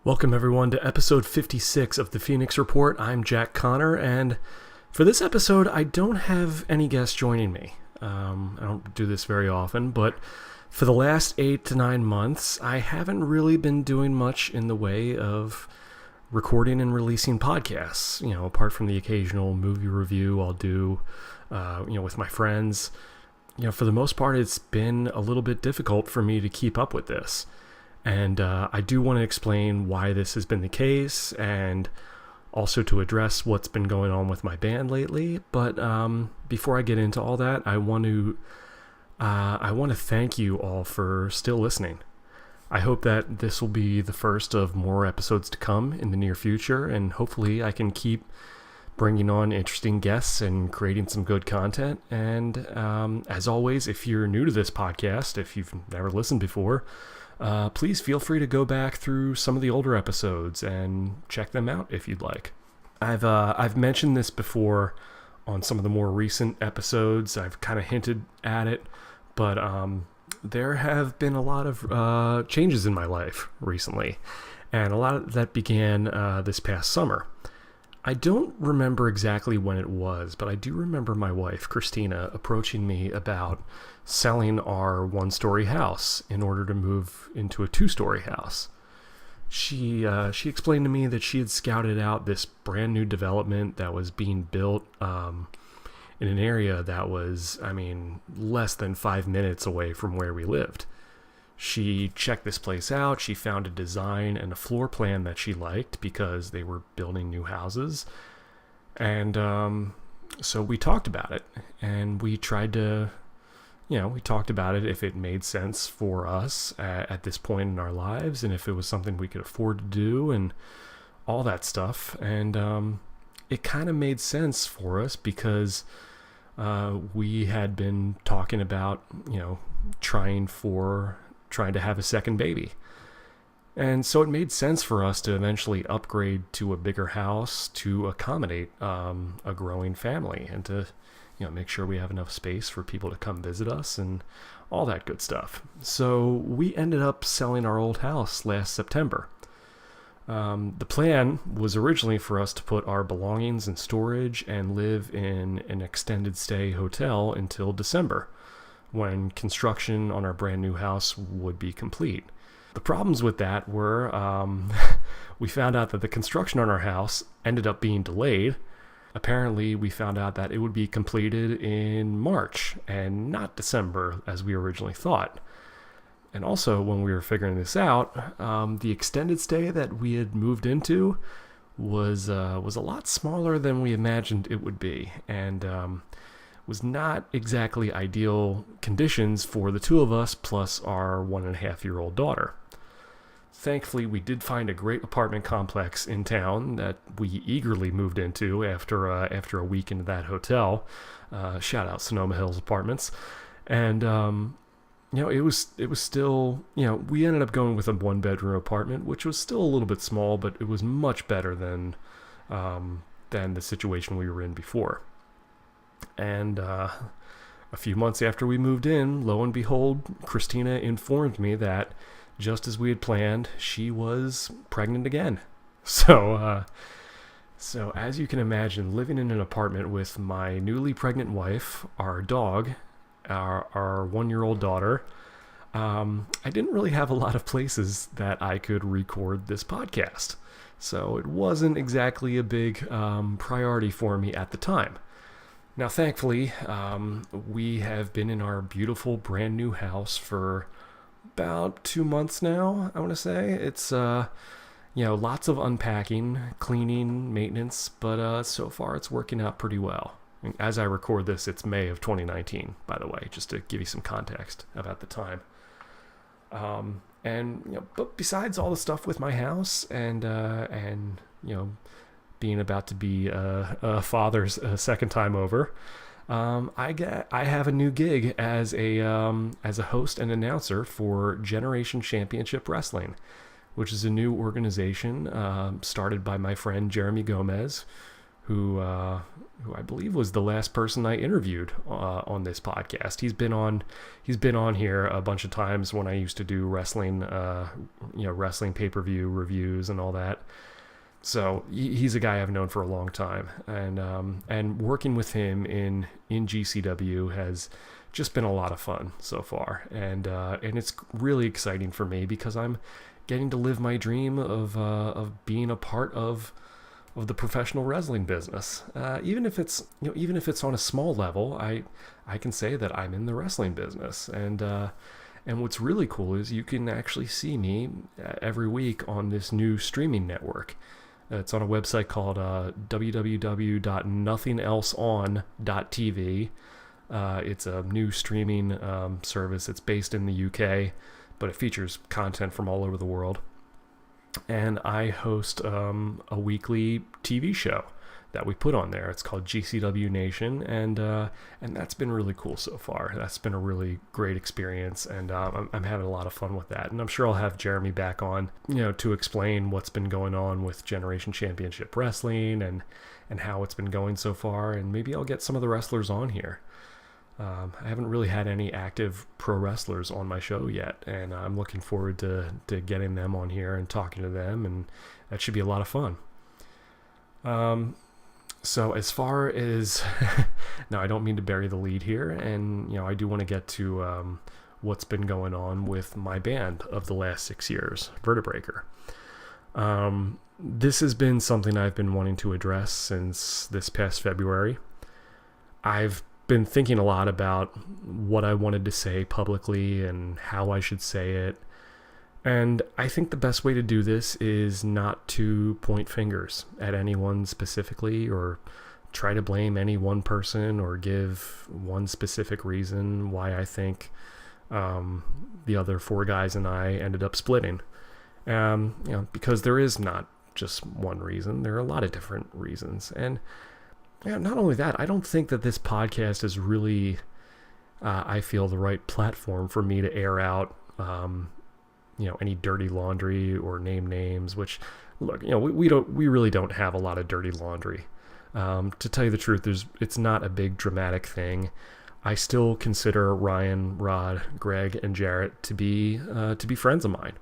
Welcome everyone to episode 56 of the Phoenix Report. I'm Jack Connor, and for this episode, I don't have any guests joining me. I don't do this very often, but for the last 8 to 9 months, I haven't really been doing much in the way of recording and releasing podcasts. Apart from the occasional movie review I'll do, with my friends. For the most part, it's been a little bit difficult for me to keep up with this. And I do want to explain why this has been the case and also to address what's been going on with my band lately. But before I get into all that, I want to thank you all for still listening. I hope that this will be the first of more episodes to come in the near future, and hopefully I can keep bringing on interesting guests and creating some good content. And as always, if you're new to this podcast, if you've never listened before, please feel free to go back through some of the older episodes and check them out if you'd like. I've mentioned this before on some of the more recent episodes. I've kind of hinted at it, but there have been a lot of changes in my life recently, and a lot of that began this past summer. I don't remember exactly when it was, but I do remember my wife, Christina, approaching me about selling our one-story house in order to move into a two-story house. She explained to me that she had scouted out this brand new development that was being built in an area that was, less than 5 minutes away from where we lived. She checked this place out. She found a design and a floor plan that she liked because they were building new houses. And so we talked about it, and we tried to, we talked about it if it made sense for us at this point in our lives, and if it was something we could afford to do and all that stuff. And it kind of made sense for us because we had been talking about, trying to have a second baby. And so it made sense for us to eventually upgrade to a bigger house to accommodate a growing family and to, make sure we have enough space for people to come visit us and all that good stuff. So we ended up selling our old house last September. The plan was originally for us to put our belongings in storage and live in an extended stay hotel until December, when construction on our brand new house would be complete. The problems with that were we found out that the construction on our house ended up being delayed. Apparently, we found out that it would be completed in March and not December as we originally thought. And also, when we were figuring this out, the extended stay that we had moved into was a lot smaller than we imagined it would be, and was not exactly ideal conditions for the two of us plus our 1.5-year-old daughter. Thankfully, we did find a great apartment complex in town that we eagerly moved into after a week into that hotel. Shout out Sonoma Hills Apartments. And it was still, we ended up going with a 1-bedroom apartment, which was still a little bit small, but it was much better than the situation we were in before. And a few months after we moved in, lo and behold, Christina informed me that, just as we had planned, she was pregnant again. So as you can imagine, living in an apartment with my newly pregnant wife, our dog, our 1-year-old daughter, I didn't really have a lot of places that I could record this podcast. So it wasn't exactly a big priority for me at the time. Now, thankfully, we have been in our beautiful brand new house for about 2 months now, I want to say. It's, lots of unpacking, cleaning, maintenance, but so far it's working out pretty well. As I record this, it's May of 2019, by the way, just to give you some context about the time. But besides all the stuff with my house and being about to be a father's second time over, I have a new gig as a host and announcer for Generation Championship Wrestling, which is a new organization started by my friend Jeremy Gomez, who I believe was the last person I interviewed on this podcast. He's been on here a bunch of times when I used to do wrestling, wrestling pay-per-view reviews and all that. So he's a guy I've known for a long time, and working with him in GCW has just been a lot of fun so far, and it's really exciting for me because I'm getting to live my dream of being a part of the professional wrestling business. Even if it's on a small level, I can say that I'm in the wrestling business, and what's really cool is you can actually see me every week on this new streaming network. It's on a website called www.nothingelseon.tv. It's a new streaming service. It's based in the UK, but it features content from all over the world. And I host a weekly TV show that we put on there. It's called GCW Nation, and that's been really cool so far. That's been a really great experience, and I'm having a lot of fun with that. And I'm sure I'll have Jeremy back on, to explain what's been going on with Generation Championship Wrestling and how it's been going so far. And maybe I'll get some of the wrestlers on here. I haven't really had any active pro wrestlers on my show yet, and I'm looking forward to getting them on here and talking to them, and that should be a lot of fun. So as far as now, I don't mean to bury the lead here, and I do want to get to what's been going on with my band of the last 6 years, Vertebreaker. This has been something I've been wanting to address since this past February. I've been thinking a lot about what I wanted to say publicly and how I should say it. And I think the best way to do this is not to point fingers at anyone specifically or try to blame any one person or give one specific reason why I think the other four guys and I ended up splitting. Because there is not just one reason. There are a lot of different reasons. And not only that, I don't think that this podcast is really, I feel, the right platform for me to air out any dirty laundry or name names, which, look, we really don't have a lot of dirty laundry. To tell you the truth, it's not a big dramatic thing. I still consider Ryan, Rod, Greg, and Jarrett to be friends of mine.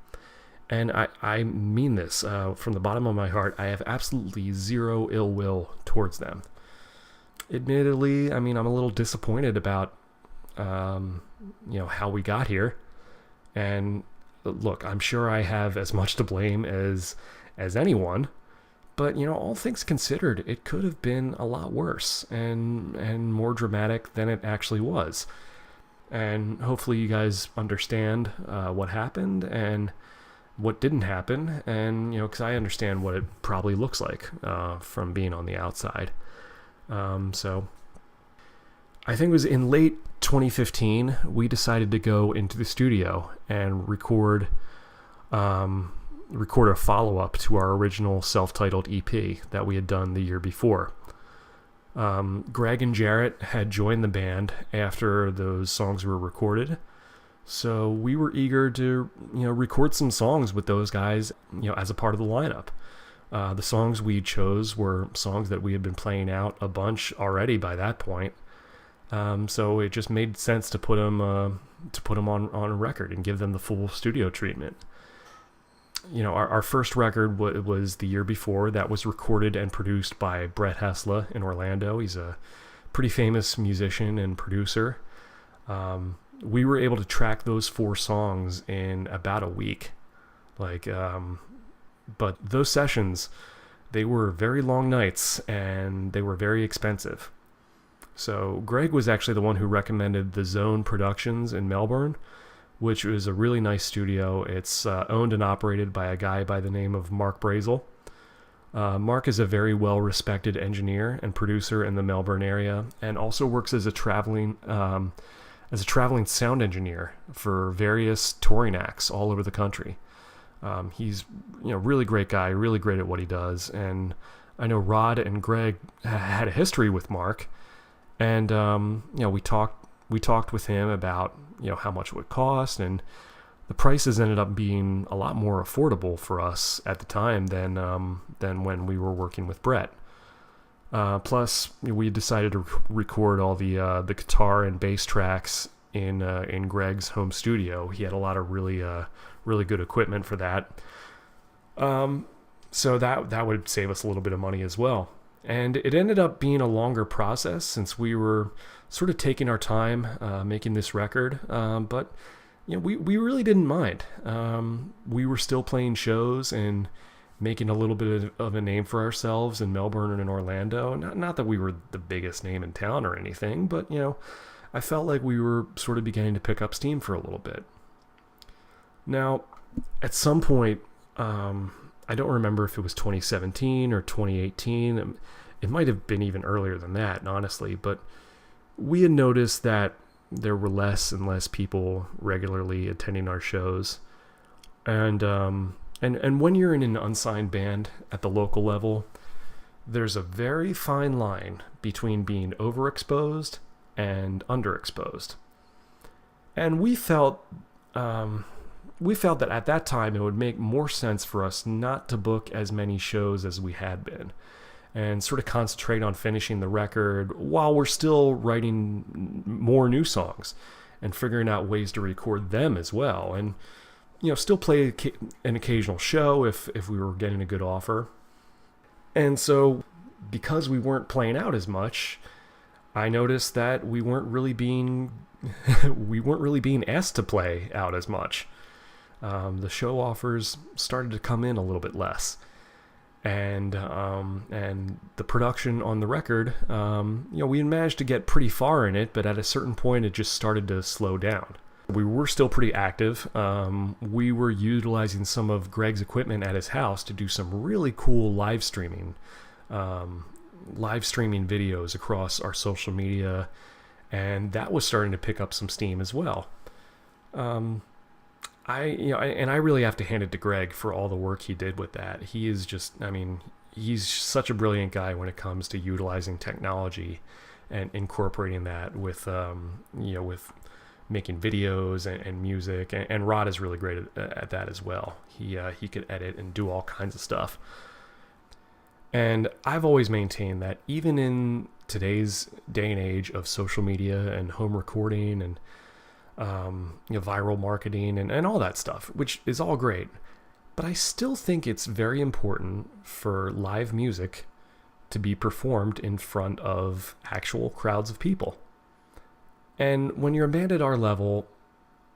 And I mean this from the bottom of my heart. I have absolutely zero ill will towards them. Admittedly, I'm a little disappointed about how we got here. And look, I'm sure I have as much to blame as anyone, but all things considered, it could have been a lot worse and more dramatic than it actually was. And hopefully you guys understand what happened and what didn't happen, and because I understand what it probably looks like from being on the outside. So I think it was in late 2015, we decided to go into the studio and record a follow-up to our original self-titled EP that we had done the year before. Greg and Jarrett had joined the band after those songs were recorded, so we were eager to record some songs with those guys as a part of the lineup. The songs we chose were songs that we had been playing out a bunch already by that point. So it just made sense to put them on a record and give them the full studio treatment. Our first record was the year before. That was recorded and produced by Brett Hessla in Orlando. He's a pretty famous musician and producer. We were able to track those 4 songs in about a week. But those sessions, they were very long nights and they were very expensive. So Greg was actually the one who recommended the Zone Productions in Melbourne, which is a really nice studio. It's owned and operated by a guy by the name of Mark Brazel. Mark is a very well-respected engineer and producer in the Melbourne area, and also works as a traveling sound engineer for various touring acts all over the country. He's really great guy, really great at what he does, and I know Rod and Greg had a history with Mark, and we talked with him about how much it would cost, and the prices ended up being a lot more affordable for us at the time than when we were working with Brett. Plus, we decided to record all the guitar and bass tracks in Greg's home studio. He had a lot of really good equipment for that. So that would save us a little bit of money as well. And it ended up being a longer process since we were sort of taking our time making this record. But we really didn't mind. We were still playing shows and making a little bit of a name for ourselves in Melbourne and in Orlando. Not that we were the biggest name in town or anything, but I felt like we were sort of beginning to pick up steam for a little bit. Now, at some point, I don't remember if it was 2017 or 2018. It might have been even earlier than that, honestly, but we had noticed that there were less and less people regularly attending our shows. And when you're in an unsigned band at the local level, there's a very fine line between being overexposed and underexposed. And we felt that at that time it would make more sense for us not to book as many shows as we had been and sort of concentrate on finishing the record while we're still writing more new songs and figuring out ways to record them as well. And still play an occasional show if we were getting a good offer. And so because we weren't playing out as much, I noticed that we weren't really being asked to play out as much. The show offers started to come in a little bit less. And the production on the record, we managed to get pretty far in it, but at a certain point it just started to slow down. We were still pretty active. We were utilizing some of Greg's equipment at his house to do some really cool live streaming videos across our social media, and that was starting to pick up some steam as well. I really have to hand it to Greg for all the work he did with that. He is he's such a brilliant guy when it comes to utilizing technology and incorporating that with making videos and music, and Rod is really great at that as well. He could edit and do all kinds of stuff. And I've always maintained that even in today's day and age of social media and home recording and viral marketing and all that stuff, which is all great, but I still think it's very important for live music to be performed in front of actual crowds of people. And when you're a band at our level,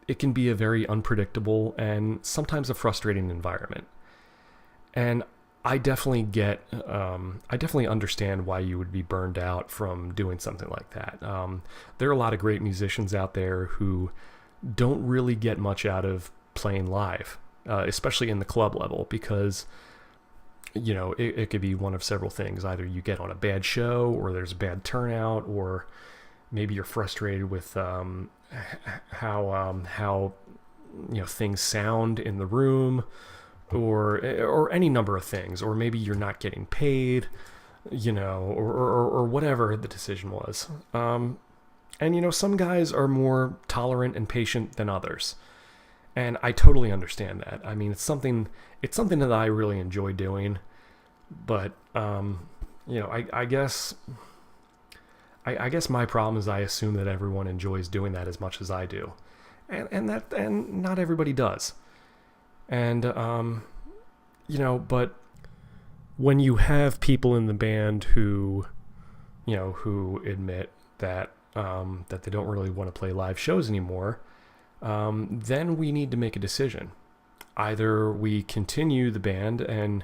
it can be a very unpredictable and sometimes a frustrating environment. And I definitely understand why you would be burned out from doing something like that. There are a lot of great musicians out there who don't really get much out of playing live, especially in the club level, because it could be one of several things. Either you get on a bad show, or there's a bad turnout, or maybe you're frustrated with how things sound in the room, or any number of things, or maybe you're not getting paid, or whatever the decision was. And some guys are more tolerant and patient than others, and I totally understand that. I mean, it's something that I really enjoy doing, but I guess my problem is I assume that everyone enjoys doing that as much as I do, and not everybody does. And but when you have people in the band who admit that they don't really want to play live shows anymore, then we need to make a decision. Either we continue the band and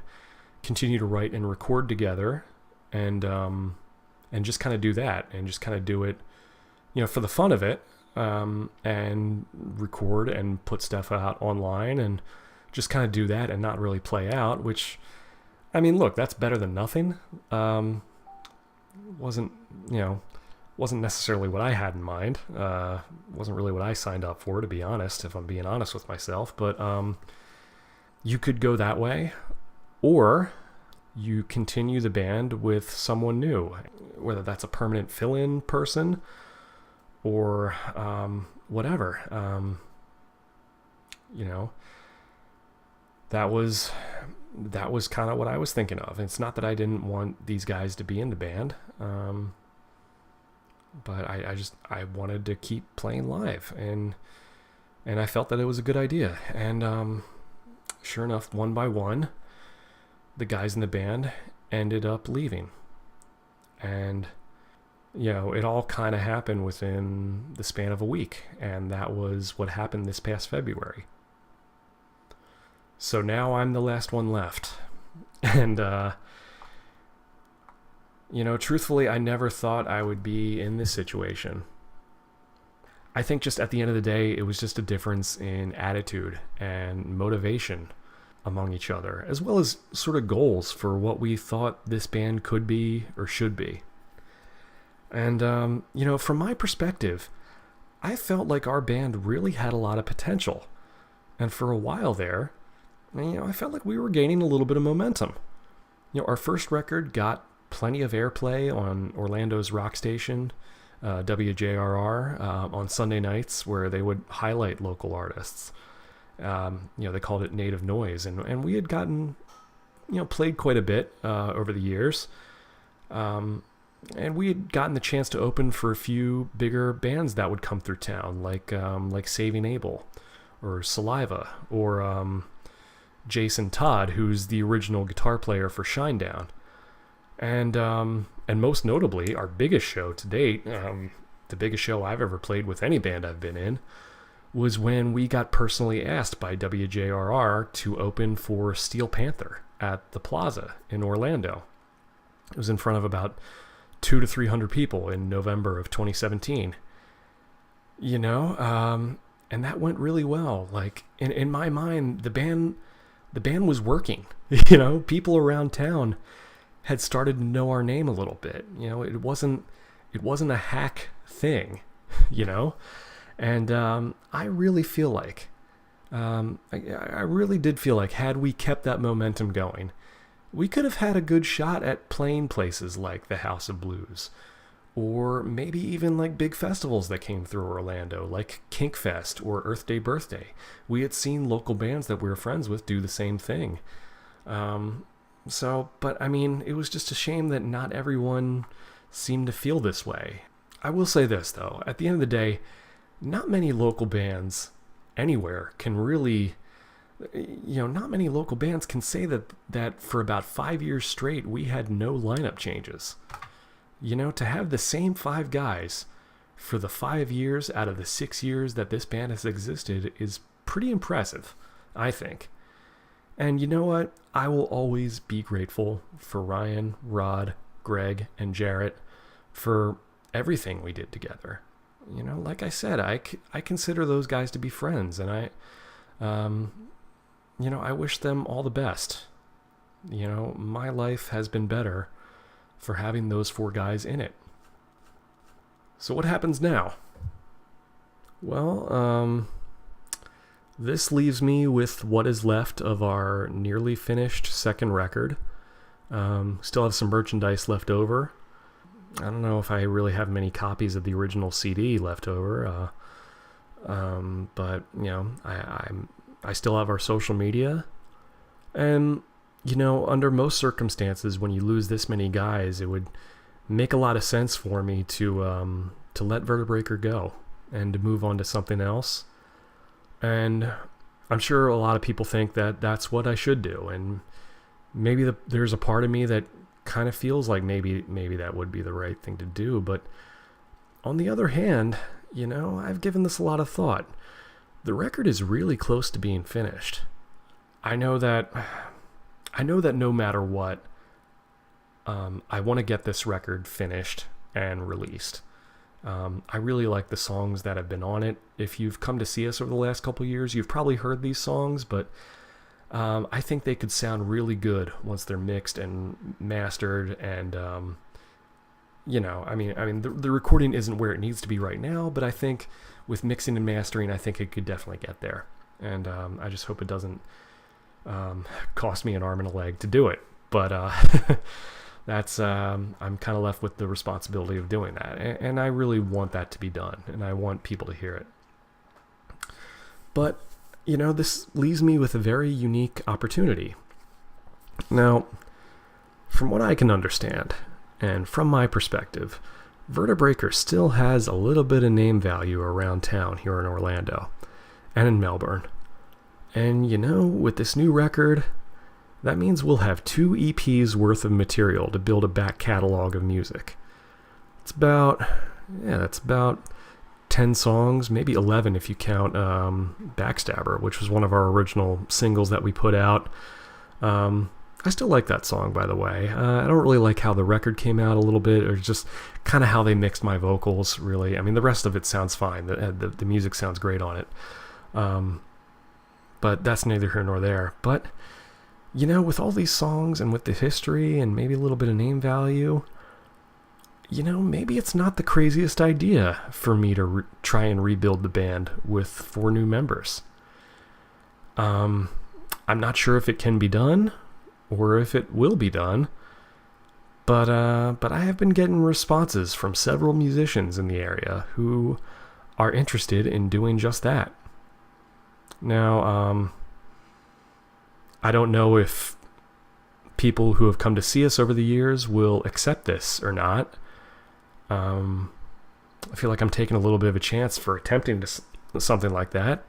continue to write and record together, and just kind of do that, and just kind of do it, for the fun of it, and record and put stuff out online and just kind of do that and not really play out, which, I mean, look, that's better than nothing. Wasn't necessarily what I had in mind. Wasn't really what I signed up for, to be honest, if I'm being honest with myself. But you could go that way, or you continue the band with someone new, whether that's a permanent fill-in person or whatever. that was kind of what I was thinking of. It's not that I didn't want these guys to be in the band, but I wanted to keep playing live, and I felt that it was a good idea. And sure enough, one by one, the guys in the band ended up leaving, and it all kind of happened within the span of a week, and that was what happened this past February. So now I'm the last one left. And, truthfully, I never thought I would be in this situation. I think just at the end of the day, it was just a difference in attitude and motivation among each other, as well as sort of goals for what we thought this band could be or should be. And, from my perspective, I felt like our band really had a lot of potential. And for a while there, I felt like we were gaining a little bit of momentum. Our first record got plenty of airplay on Orlando's rock station, WJRR, on Sunday nights, where they would highlight local artists. They called it Native Noise, and we had gotten, played quite a bit over the years. And we had gotten the chance to open for a few bigger bands that would come through town, like Saving Abel, or Saliva, or Jason Todd, who's the original guitar player for Shinedown. And most notably, our biggest show to date, the biggest show I've ever played with any band I've been in, was when we got personally asked by WJRR to open for Steel Panther at the Plaza in Orlando. It was in front of about 200 to 300 people in November of 2017. And that went really well. Like, in my mind, the band was working. People around town had started to know our name a little bit. It wasn't a hack thing, And I really feel like, I really did feel like, had we kept that momentum going, we could have had a good shot at playing places like the House of Blues, or maybe even like big festivals that came through Orlando, like Kink Fest or Earth Day Birthday. We had seen local bands that we were friends with do the same thing. But I mean, it was just a shame that not everyone seemed to feel this way. I will say this, though. At the end of the day, not many local bands anywhere can really, not many local bands can say that for about 5 years straight, we had no lineup changes. To have the same 5 guys for the 5 years out of the 6 years that this band has existed is pretty impressive, I think. And you know what? I will always be grateful for Ryan, Rod, Greg, and Jarrett for everything we did together. Like I said, I consider those guys to be friends, and I wish them all the best. My life has been better for having those 4 guys in it. So what happens now? Well, this leaves me with what is left of our nearly finished second record. Still have some merchandise left over. I don't know if I really have many copies of the original CD left over, but I still have our social media, and under most circumstances, when you lose this many guys, it would make a lot of sense for me to let Vertebreaker go and to move on to something else. And I'm sure a lot of people think that that's what I should do, and maybe there's a part of me that kind of feels like maybe that would be the right thing to do. But on the other hand, I've given this a lot of thought. The record is really close to being finished. I know that no matter what, I want to get this record finished and released. I really like the songs that have been on it. If you've come to see us over the last couple years, you've probably heard these songs, but I think they could sound really good once they're mixed and mastered. And the recording isn't where it needs to be right now, but I think with mixing and mastering, I think it could definitely get there. And I just hope it doesn't cost me an arm and a leg to do it. But that's I'm kind of left with the responsibility of doing that, and I really want that to be done, and I want people to hear it. But this leaves me with a very unique opportunity. Now, from what I can understand, and from my perspective, Vertebreaker still has a little bit of name value around town here in Orlando and in Melbourne. And with this new record, that means we'll have 2 EPs worth of material to build a back catalog of music. That's about 10 songs, maybe 11 if you count Backstabber, which was one of our original singles that we put out. I still like that song, by the way. I don't really like how the record came out a little bit, or just kind of how they mixed my vocals, really. I mean, the rest of it sounds fine. The music sounds great on it. But that's neither here nor there. But, with all these songs and with the history and maybe a little bit of name value, maybe it's not the craziest idea for me to try and rebuild the band with 4 new members. I'm not sure if it can be done or if it will be done, but I have been getting responses from several musicians in the area who are interested in doing just that. Now, I don't know if people who have come to see us over the years will accept this or not. I feel like I'm taking a little bit of a chance for attempting something like that.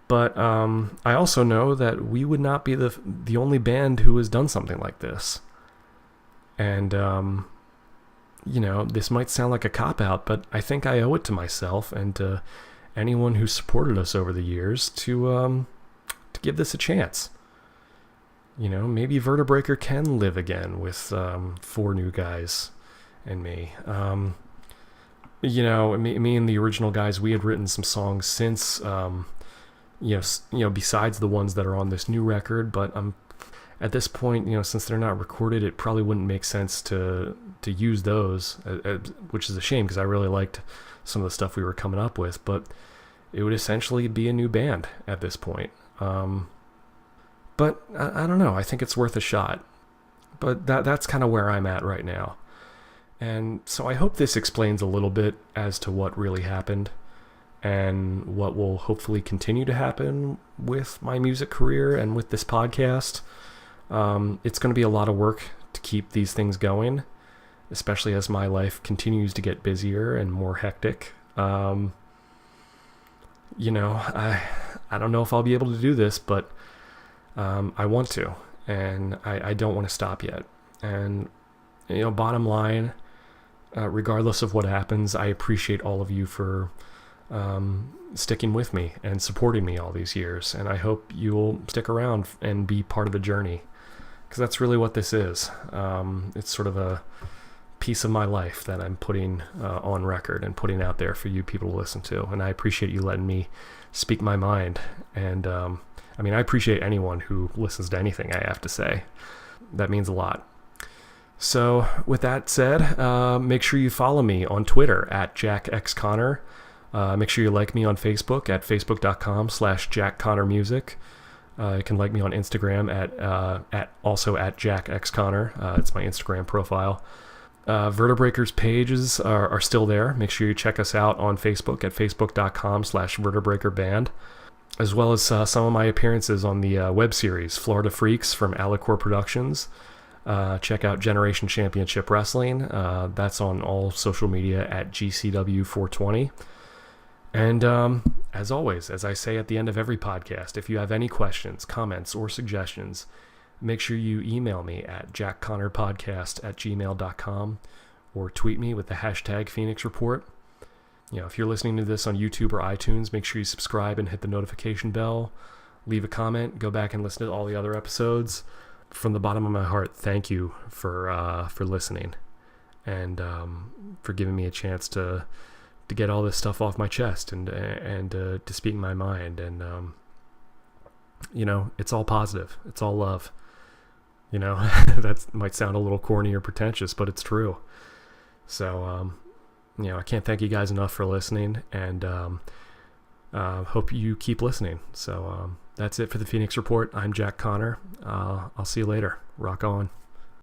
But I also know that we would not be the only band who has done something like this. And, this might sound like a cop-out, but I think I owe it to myself and to anyone who supported us over the years to give this a chance. Maybe Vertebreaker can live again with 4 new guys and me. Me and the original guys, we had written some songs since... besides the ones that are on this new record, but at this point, since they're not recorded, it probably wouldn't make sense to use those, which is a shame because I really liked some of the stuff we were coming up with, but it would essentially be a new band at this point. But I don't know, I think it's worth a shot. But that's kind of where I'm at right now. And so I hope this explains a little bit as to what really happened and what will hopefully continue to happen with my music career and with this podcast. It's going to be a lot of work to keep these things going, especially as my life continues to get busier and more hectic. I don't know if I'll be able to do this, but I want to, and I don't want to stop yet. And, bottom line, regardless of what happens, I appreciate all of you for sticking with me and supporting me all these years, and I hope you'll stick around and be part of the journey, because that's really what this is. It's sort of a piece of my life that I'm putting on record and putting out there for you people to listen to, and I appreciate you letting me speak my mind. And I appreciate anyone who listens to anything I have to say. That means a lot. So with that said, make sure you follow me on Twitter at jackxconnor. Make sure you like me on Facebook at facebook.com/jackconnormusic. You can like me on Instagram at jackxconnor. It's my Instagram profile. Vertebreaker's pages are still there. Make sure you check us out on Facebook at facebook.com/vertebreakerband, as well as some of my appearances on the web series Florida Freaks from Alicorp Productions. Check out Generation Championship Wrestling. That's on all social media at GCW420. And as always, as I say at the end of every podcast, if you have any questions, comments, or suggestions, make sure you email me at jackconnorpodcast@gmail.com or tweet me with the hashtag Phoenix Report. If you're listening to this on YouTube or iTunes, make sure you subscribe and hit the notification bell. Leave a comment. Go back and listen to all the other episodes. From the bottom of my heart, thank you for listening and for giving me a chance to get all this stuff off my chest and to speak my mind. And it's all positive. It's all love. That might sound a little corny or pretentious, but it's true. So I can't thank you guys enough for listening, and hope you keep listening. So that's it for the Phoenix Report. I'm Jack Connor. I'll see you later. Rock on.